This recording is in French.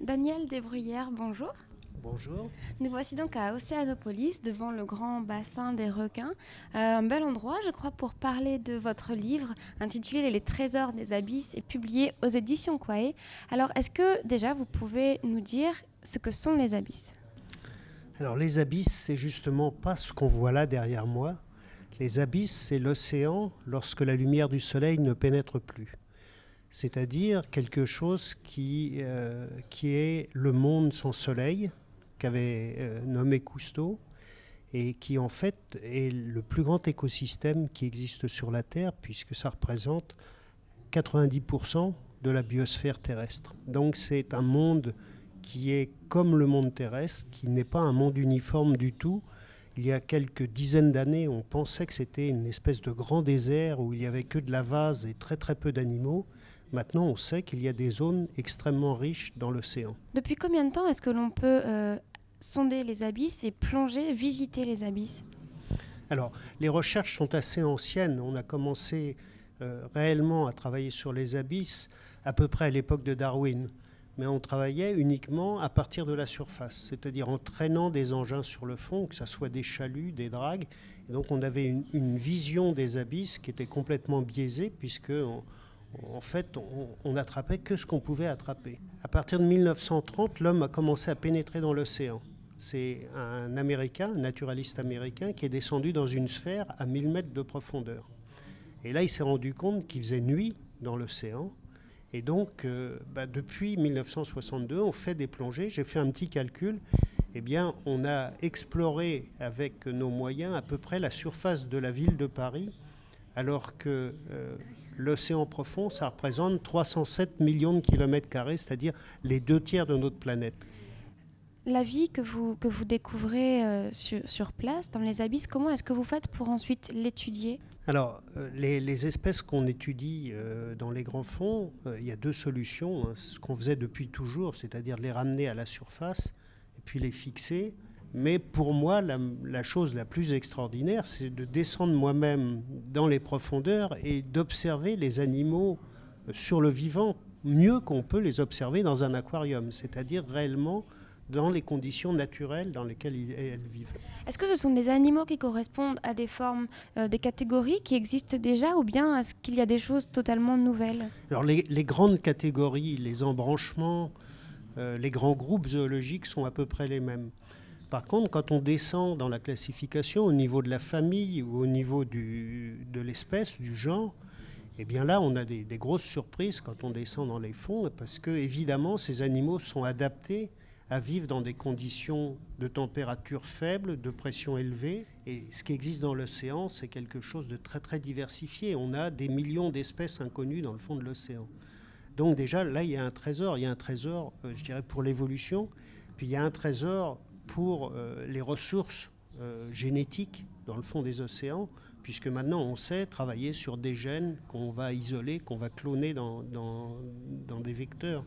Daniel Desbruyères, bonjour. Bonjour. Nous voici donc à Océanopolis, devant le grand bassin des requins. Un bel endroit, je crois, pour parler de votre livre intitulé Les trésors des abysses et publié aux éditions Quae. Alors, est-ce que déjà vous pouvez nous dire ce que sont les abysses ? Alors les abysses, c'est justement pas ce qu'on voit là derrière moi. Les abysses, c'est l'océan lorsque la lumière du soleil ne pénètre plus. C'est-à-dire quelque chose qui est le monde sans soleil, qu'avait nommé Cousteau, et qui en fait est le plus grand écosystème qui existe sur la Terre, puisque ça représente 90% de la biosphère terrestre. Donc c'est un monde qui est comme le monde terrestre, qui n'est pas un monde uniforme du tout. Il y a quelques dizaines d'années, on pensait que c'était une espèce de grand désert où il n'y avait que de la vase et très très peu d'animaux. Maintenant, on sait qu'il y a des zones extrêmement riches dans l'océan. Depuis combien de temps est-ce que l'on peut sonder les abysses et plonger, visiter les abysses ? Alors, les recherches sont assez anciennes. On a commencé réellement à travailler sur les abysses à peu près à l'époque de Darwin. Mais on travaillait uniquement à partir de la surface, c'est-à-dire en traînant des engins sur le fond, que ce soit des chaluts, des dragues. Et donc on avait une vision des abysses qui était complètement biaisée, puisque en fait on n'attrapait que ce qu'on pouvait attraper. À partir de 1930, l'homme a commencé à pénétrer dans l'océan. C'est un Américain, un naturaliste américain, qui est descendu dans une sphère à 1000 mètres de profondeur. Et là, il s'est rendu compte qu'il faisait nuit dans l'océan. Et donc, depuis 1962, on fait des plongées. J'ai fait un petit calcul. Eh bien, on a exploré avec nos moyens à peu près la surface de la ville de Paris, alors que l'océan profond, ça représente 307 millions de kilomètres carrés, c'est-à-dire les 2 tiers de notre planète. La vie que vous découvrez sur place, dans les abysses, comment est-ce que vous faites pour ensuite l'étudier ? Alors, les espèces qu'on étudie dans les grands fonds, il y a deux solutions. Ce qu'on faisait depuis toujours, c'est-à-dire les ramener à la surface et puis les fixer. Mais pour moi, la chose la plus extraordinaire, c'est de descendre moi-même dans les profondeurs et d'observer les animaux sur le vivant mieux qu'on peut les observer dans un aquarium, c'est-à-dire réellement dans les conditions naturelles dans lesquelles elles vivent. Est-ce que ce sont des animaux qui correspondent à des formes, des catégories qui existent déjà, ou bien est-ce qu'il y a des choses totalement nouvelles ? Alors les grandes catégories, les embranchements, les grands groupes zoologiques sont à peu près les mêmes. Par contre, quand on descend dans la classification au niveau de la famille ou au niveau de l'espèce, du genre, eh bien là, on a des grosses surprises quand on descend dans les fonds, parce que évidemment, ces animaux sont adaptés à vivre dans des conditions de température faible, de pression élevée. Et ce qui existe dans l'océan, c'est quelque chose de très très diversifié. On a des millions d'espèces inconnues dans le fond de l'océan. Donc déjà, là, il y a un trésor. Il y a un trésor, je dirais, pour l'évolution. Puis il y a un trésor pour les ressources génétiques dans le fond des océans, puisque maintenant on sait travailler sur des gènes qu'on va isoler, qu'on va cloner dans des vecteurs.